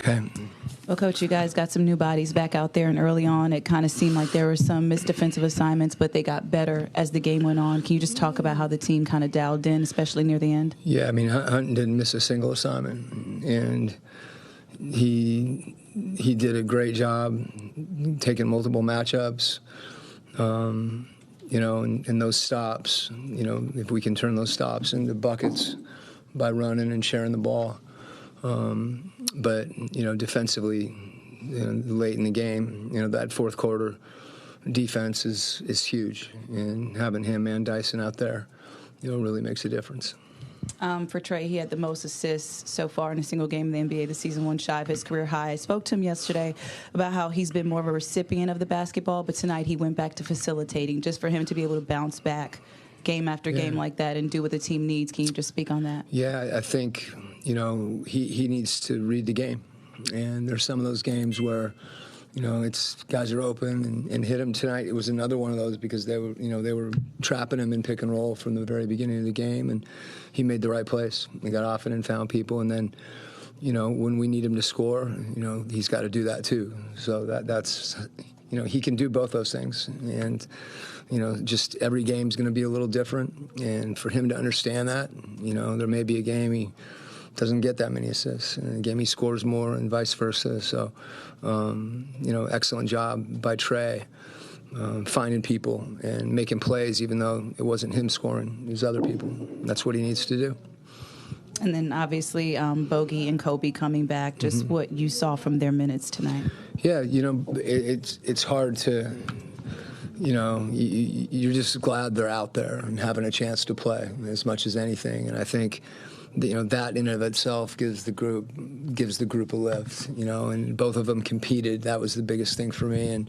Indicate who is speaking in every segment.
Speaker 1: Okay.
Speaker 2: Well, Coach, you guys got some new bodies back out there, and early on it kind of seemed like there were some missed defensive assignments, but they got better as the game went on. Can you just talk about how the team kind of dialed in, especially near the end?
Speaker 1: Yeah, I mean, Hunt didn't miss a single assignment, and he did a great job taking multiple matchups. And those stops, if we can turn those stops into buckets by running and sharing the ball. But defensively, late in the game, that fourth quarter defense is huge, and having him and Dyson out there, really makes a difference.
Speaker 2: For Trey, he had the most assists so far in a single game in the NBA this season, one shy of his career high. I spoke to him yesterday about how he's been more of a recipient of the basketball, but tonight he went back to facilitating, just for him to be able to bounce back game after game like that and do what the team needs. Can you just speak on that?
Speaker 1: Yeah, I think, he needs to read the game. And there's some of those games where, it's guys are open and hit him. Tonight it was another one of those because they were trapping him in pick and roll from the very beginning of the game, and he made the right plays. He got off it and found people, and then, when we need him to score, he's got to do that too. So that's he can do both those things, and just every game's going to be a little different, and for him to understand that, there may be a game he doesn't get that many assists, and a game he scores more, and vice versa. So, excellent job by Trey, finding people and making plays, even though it wasn't him scoring, it was other people. That's what he needs to do.
Speaker 2: And then obviously Bogey and Kobe coming back, just what you saw from their minutes tonight.
Speaker 1: Yeah, it's hard to, you're just glad they're out there and having a chance to play as much as anything. And I think, that in and of itself gives the group a lift, and both of them competed. That was the biggest thing for me. And,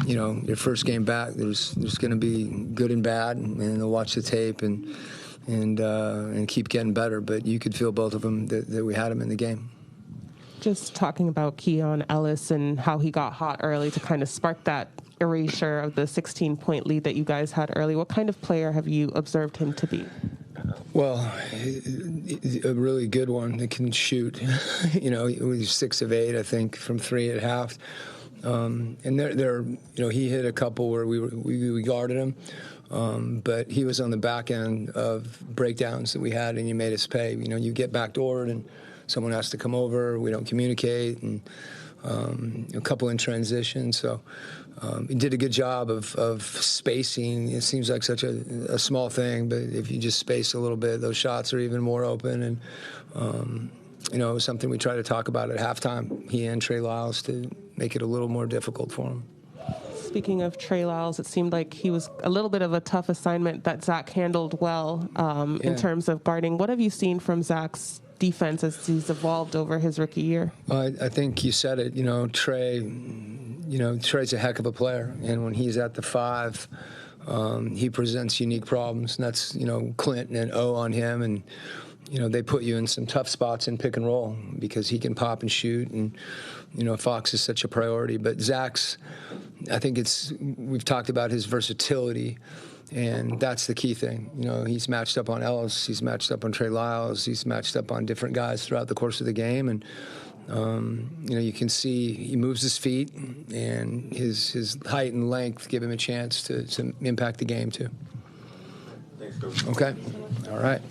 Speaker 1: your first game back, there's going to be good and bad, and they'll watch the tape and keep getting better. But you could feel both of them that we had them in the game.
Speaker 3: Just talking about Keon Ellis and how he got hot early to kind of spark that erasure of the 16-point lead that you guys had early. What kind of player have you observed him to be?
Speaker 1: Well, a really good one that can shoot. He was 6 of 8, I think, from 3 at half. And he hit a couple where we guarded him. But he was on the back end of breakdowns that we had, and you made us pay. You get backdoored, and someone has to come over. We don't communicate, and a couple in transition. So he did a good job of spacing. It seems like such a small thing, but if you just space a little bit, those shots are even more open. And it was something we try to talk about at halftime, he and Trey Lyles, to make it a little more difficult for him.
Speaker 3: Speaking of Trey Lyles, it seemed like he was a little bit of a tough assignment that Zach handled well in terms of guarding. What have you seen from Zach's defense as he's evolved over his rookie year?
Speaker 1: I think you said it. Trey's a heck of a player, and when he's at the 5, he presents unique problems. And that's Clinton and O on him, and they put you in some tough spots in pick and roll because he can pop and shoot, and Fox is such a priority. But Zach's, I think we've talked about his versatility, and that's the key thing. He's matched up on Ellis, he's matched up on Trey Lyles, he's matched up on different guys throughout the course of the game, and you can see he moves his feet, and his height and length give him a chance to impact the game too.
Speaker 4: Thanks, Coach.
Speaker 1: Okay, all right.